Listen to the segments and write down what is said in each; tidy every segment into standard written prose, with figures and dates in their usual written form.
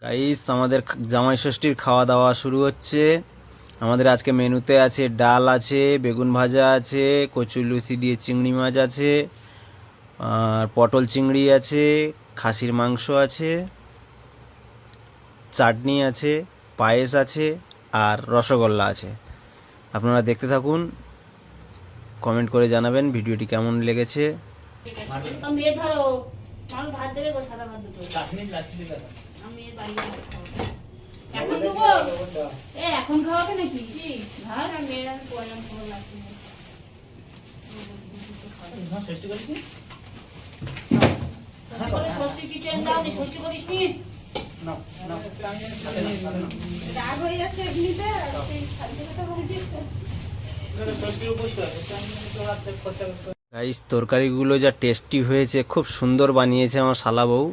Guys আমাদের জামাই ষষ্ঠীর খাওয়া দাওয়া শুরু হচ্ছে। আমাদের আজকে মেনুতে আছে ডাল আছে, বেগুন ভাজা আছে, কচুলুচি দিয়ে চিংড়ি মাছ আছে, আর পটল চিংড়ি আছে, খাসির মাংস আছে, চাটনি আছে, পায়েস আছে, আর রসগোল্লা আছে। আপনারা দেখতে থাকুন, কমেন্ট করে জানাবেন ভিডিওটি কেমন লেগেছে। এখন খাওয়াবে নাকি ভাত আর মেয়েরা পয়লাম খাওয়া লাগছে ষষ্ঠী করিস নি ষষ্ঠী কিচেন দাও নি ষষ্ঠী করিস নি রাগ হয়ে যাচ্ছে এমনিতে সেই শান্তি কথা বলছিস ষষ্ঠীর উপস্থিত গাইস তরকারিগুলো যা টেস্টি হয়েছে, খুব সুন্দর বানিয়েছে আমার শালা বউ।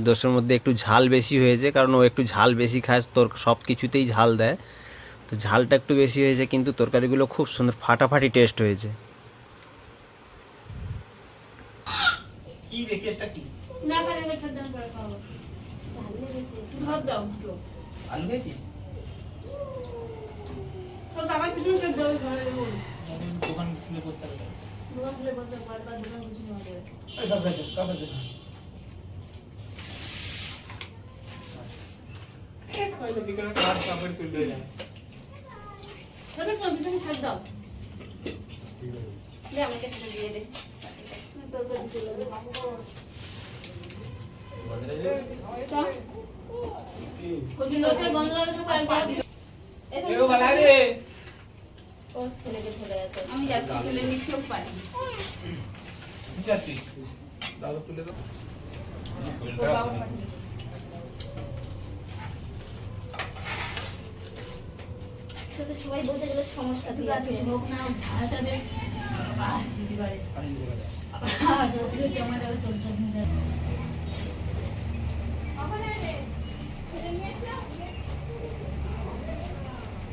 দোষের মধ্যে একটু ঝাল বেশি হয়েছে, কারণ ও একটু ঝাল বেশি খায়, তোর সব কিছুতেই ঝাল দেয়, তো ঝালটা একটু বেশি হয়েছে, কিন্তু তরকারিগুলো খুব সুন্দর ফাটাফাটি টেস্ট হয়েছে। কি রে কেসটা কি না করে না ছড়ান করে খাও ঝালে বেশি তুই ভাত দাও তো আলু বেশি তো আমার কিছু সব দাও ঘরে দোকান খুলে বসতে হবে দোকান খুলে বসতে পারবা দোকান কিছু না করে এই কাগজ কইলে বিকেলে কাজ কাপড় তুলে যায় তবে কম্পিউটার ছাড় দাও ले আমাকে একটা দিয়ে দে তো তো দিতে লাগে কোন লোকে বন্ধ করে তো পার করে এও ভালো রে ও ছেলেকে ধরে আছে আমি যাচ্ছি ছেলে নিচেও পারি যাচ্ছি দাদা তুলে দাও সাথে সবাই বসে গেলে সমস্যা তুই আর কিছু হোক না ঝাড়াটা দে দিদি বাড়ি সবজি কেমন যাবে চলছে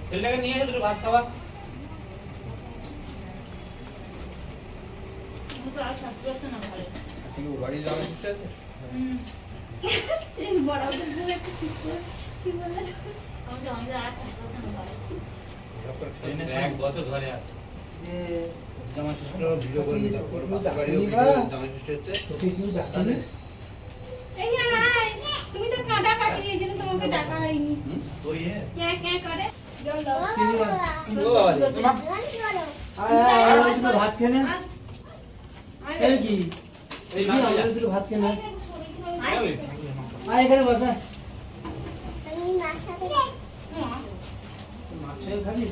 ছেলেটাকে নিয়ে এসে দুটো ভাত খাওয়া আর থাকতে পারছে না ঘরে বাড়ি যাওয়ার ইচ্ছা আছে বড় কি বলে আমি আর থাকতে পারছে না ঘরে এক বছর ঘরে আছে জামা ষষ্ঠী ভিডিও করে দিলাম বাড়িও ভিডিও জামা ষষ্ঠী হচ্ছে এই নাই তুমি তো কাঁদা কাটি দিয়েছিলে তোমাকে ডাকা হয়নি তো ইয়ে কে কে করে ভাত খেয়ে এই কি এই ভাত খেয়ে আয় এখানে বসা মাছের খাবি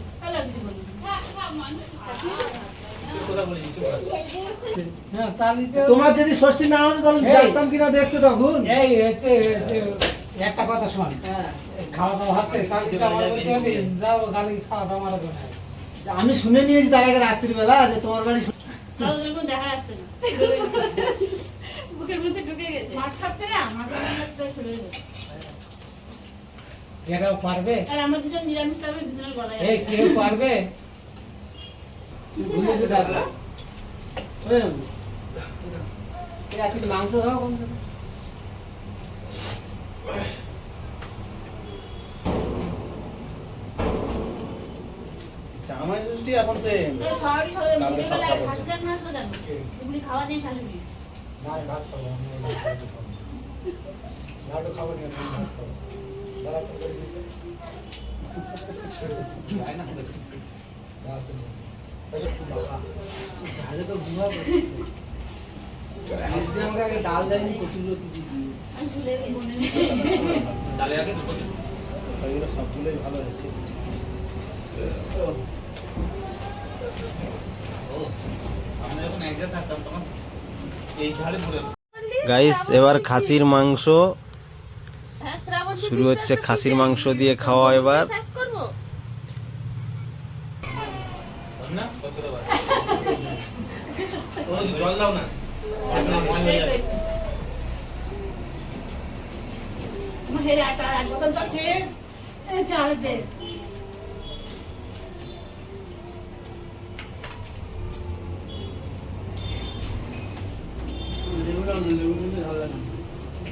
তোমার যদি ষষ্ঠী না হতো তাহলে দেখতাম কিনা দেখতো তখন এই একটা কথা শোন খাওয়া দাওয়া হচ্ছে আমি শুনে নিয়েছি তার আগে রাত্রিবেলা যে তোমার বাড়ি দেখা যাচ্ছে না বুকের মধ্যে ঢুকে গেছে মাছ খাচ্ছে না মাথা খুলে গেছে এরাও পারবে আর আমরা দুজন নিরামিষ খাবে দুজনের গলায় এই কেউ পারবে বুঝেছো দাদা এই মাংস খাও কম জামাই ষষ্ঠী এখন সে সবারই শাশুড়ি না সোজান এগুলি খাওয়া নেই শাশুড়ি ভাত খাবো লাড্ডু খাবো না দাঁড়া তো করে দিতে না হয়েছে তাহলে তো বুঝা পড়ছে আমাকে আগে ডাল দেয়নি কচুলতি দিদি আমি ভুলে গেছি ডালে আগে দুটো এগুলো সবগুলোই ভালো হয়েছে আমরা যখন এক জায়গায় থাকতাম তখন এই ঝাড়ে পড়ে গাইস এবার খাসির মাংস শুরু হচ্ছে, খাসির মাংস দিয়ে খাওয়া এবার। না জল দাও না হেরে আটা এক বোতল জল শেষ চাল দে লেবু ভালো লাগে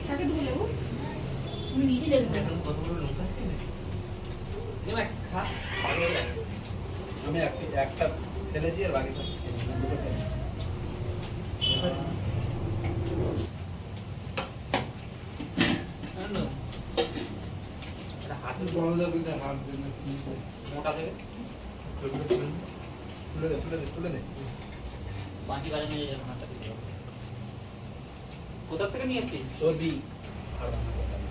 থাকে তুমি লেবু তুমি নিজে দেখবে আমি একটা ফেলেছি আর বাকি সব দুটো ফেলেছি। বড়দের কিন্তু হাত দিয়ে না, মোটা থেকে তুলে দে তুলে দে তুলে দে। বাকি বাজার নিয়ে যাবো হাতটা দিতে হবে। কোথা থেকে নিয়ে এসেছিস? চর্বি আর রান্না করতে হবে।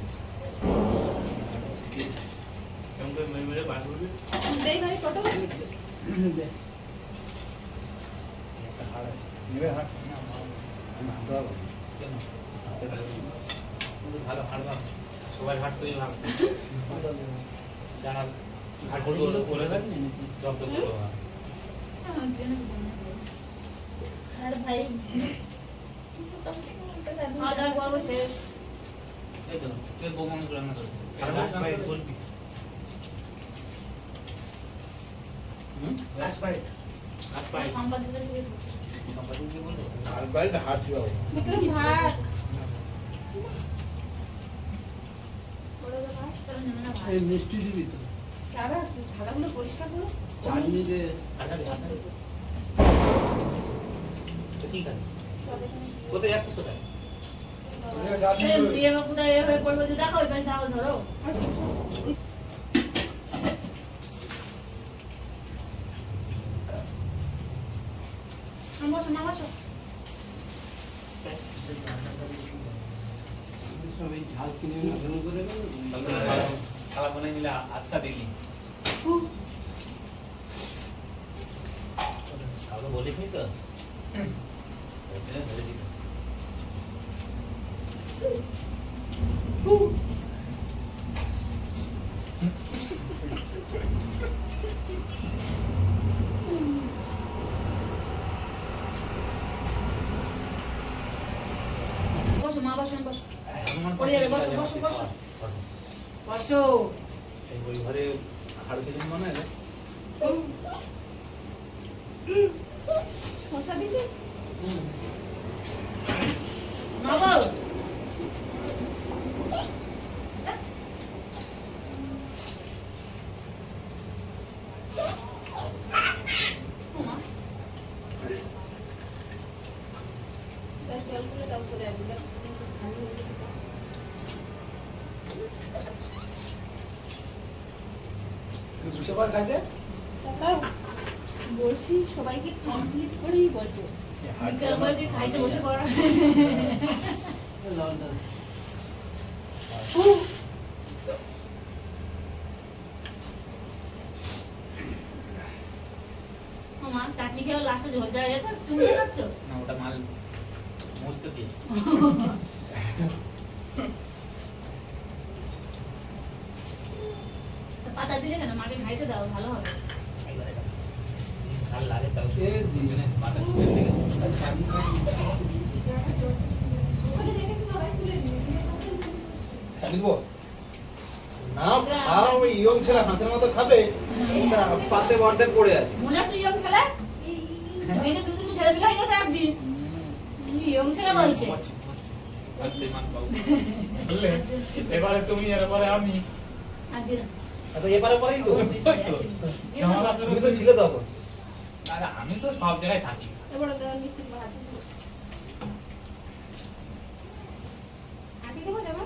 কেমন করে মেরে মেরে বার করবি? দেই ভাই কত দে। একটা হাড় আছে নেবে হাড় আমি হাতে দেবো কেন? হাতে দেবো কিন্তু ভালো হাড় ভাব সবাই হাড় তৈরি ভাব যারা হাড় করবো করে দেন জব তো করবো আর ভাই খাওয়া দাওয়া করবো শেষ এই তো তুই বউ মনে করে রান্না করছিস লাস্ট বাইট বলবি লাস্ট বাইট লাস্ট পাই সাংবাদিকদের দিয়ে সম্পাদক কি বলবো আর বাইট হাড় চুয়াবো ভাত বড় ভাত তাহলে নেবে না ভাত এই মিষ্টি দিবি তো আবার থালাগুলো পরিষ্কার করো চাটনি দে আটা আটা ঠিক আছে সব এখানে কোথায় যাচ্ছিস কোথায় দিয়ে বাবুটা এ হয়ে পড়বে যে দেখো এখানে যাও ধরো বসো না বসো সব এই ঝাল কিনে নরম করে গেল খালা বানাই মিলে আচ্ছা দিলি কাউকে বলিস নি তো ধরে দিত বসো মা বসো বসো হনুমান পড়ে যাবে, বসো, বসো, বসো। বসো এই ওই ঘরে হাড় কিছু মনে হয় শসা দিছি মা বল দুশো বার খাইতে বলছি সবাইকে কমপ্লিট করেই বসো বিকাল বলছি খাইতে বসে পড়া মা চাটনি খেয়ে লাস্টে ঝোল চা যেত তুমি খাচ্ছ না ওটা মাল মস্ত দিয়ে পাতা দিলে কেন মাকে খাইতে দাও ভালো হবে ঝাল লাগে তাও এ দিনে মাথা ফেলে লেগেছে খালি দেবো না খাও ইয়ং ছেলে হাঁসের মতো খাবে পাতে অর্ধেক পড়ে আছে মনে হচ্ছে ইয়ং ছেলে মেয়েকে তুমি ছেলে খাই তো একদিন ইয়ং ছেলে বলছে এবারে তুমি এবারে আমি একদিন তো এবারে পরেই তো তুমি তো ছিলে তখন আরে আমি তো সব জায়গায় থাকি এবারে দেওয়ার মিষ্টি ভাত আটি দেবো যাবো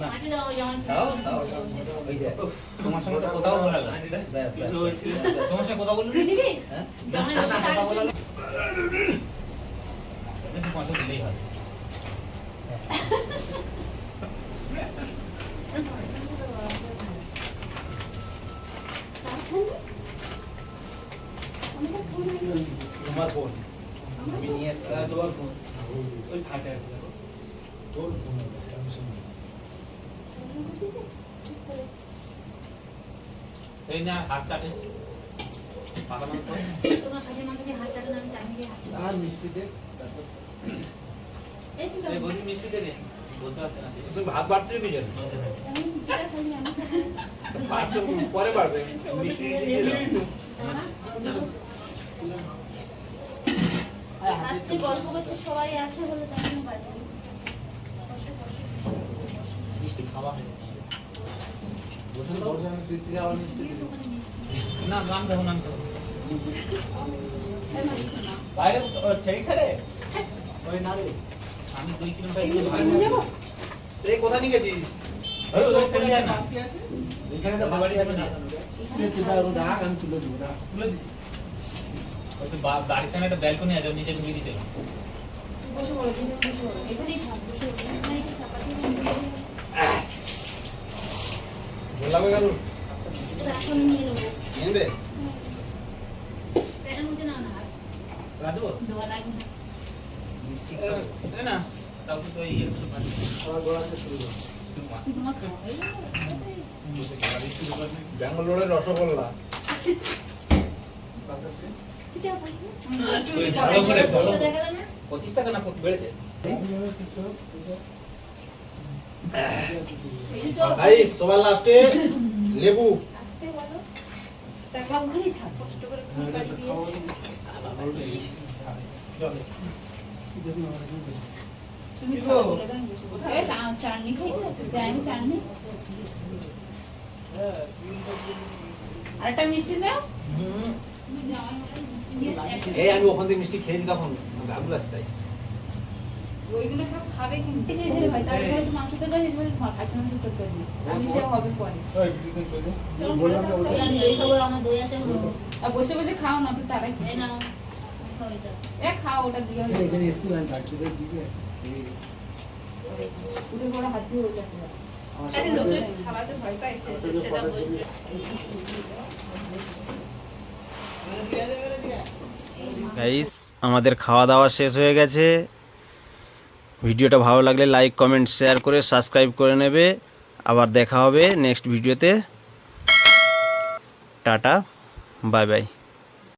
না আটি দাও যেমন দাও দাও ওই যে তোমার সঙ্গে তো কোথাও বলা যায় ব্যাস, ব্যাস। তোমার সঙ্গে কথা বললি নিবি হ্যাঁ যেমন কথা বলা একটু পয়সা দিলেই হয় তোমার ফোন আমি নিয়ে এসছি তোমার ফোন ওই খাটে আছে তোর ফোন আছে আমি শুনি এই না হাত চাটে পাতা মাংস তোমার খাসির মাংস দিয়ে হাত চাটানো আমি চাটনি দিয়ে হাত চাটানো। আর মিষ্টি দে এই তো এই বদি মিষ্টি দে রে বলতে পারছে না তুমি ভাত বাড়ছো কি জানো আমি যেটা খাই আমি ভাত তো পরে বাড়বে মিষ্টি দিয়ে দাও খাচ্ছি গল্প করছে সবাই আছে বলে তাই আমি বাড়ি মিষ্টি খাওয়া হয়ে গেছে ওখানে মিষ্টি। না নাম দেবো নাম দেবো এই না, কিছু না। বাইরে সেই খেলে ওই না রে আমি 2 কিলোমিটার এগুলো ভালো রে কোথায় নিয়ে গেছিস ওই ওই ফেলে যায় না এখানে তো বাড়ি যাবে না আমি তুলে দেবো না তুলে দিছি ওই তো বাড়ির সামনে একটা ব্যালকনি আছে ওর নিচে ঢুকিয়ে দিয়েছিল বসে পড়ো, জিমে বসে পড়ো। এখানেই থাক, বসে পড়ো। এখানে একটু চাপাতি বললাম কেন এখন নিয়ে নেবো। নেবে প্যারা মুছে নাও না, হাত রাজু ধোয়া লাগবে না। মিষ্টি এ না তাও তো এই একটু ভালো আমার গোড়াতে শুরু করো তোমার খাওয়া হয়ে গেল? ব্যাঙ্গালোরের রসগোল্লা কিটা পাইছো? ওই ভালো করে ভালো ওটা দেখালে না? 25 টাকা না কত বেড়েছে এই তো। গাইস সবার লাস্টে লেবু আসতে বলো। টাকা ওখানেই থাক, কষ্ট করে ঘুম পাড়ি দিয়েছি। চলে তুমি খাও বলে দাও, আমি বসে পড়বো। এই চাটনি খাইছো? যাই আমি চাটনি। আরেকটা মিষ্টি দাও। এই আমি ওখান থেকে মিষ্টি খেয়েছি তখন গাগুল আছে তাই ওইগুলো সব খাবে কিন্তু এসে এসে ভাই তারপরে তো মাংস তরকারি বলে তোমার খাসি মাংস তরকারি আমি সে হবে পরে বললাম না ওটা আমি দই খাবো, আমার দই আছে আর বসে বসে খাও না তো তারাই হ্যাঁ। খেয়ে নাও এ খাও ওটা দিয়ে এখানে এসেছিলাম ডাক্তারের দিকে উঠে বড় হাত দিয়ে হয়ে গেছে আমার আরে সাথে লোকের খাওয়াতে ভয় পাইছে সেটা বলছে গাইস আমাদের খাওয়া দাওয়া শেষ হয়ে গেছে। ভিডিওটা ভালো লাগলে লাইক কমেন্ট শেয়ার করে সাবস্ক্রাইব করে নেবে। আবার দেখা হবে নেক্সট ভিডিওতে। Tata bye bye.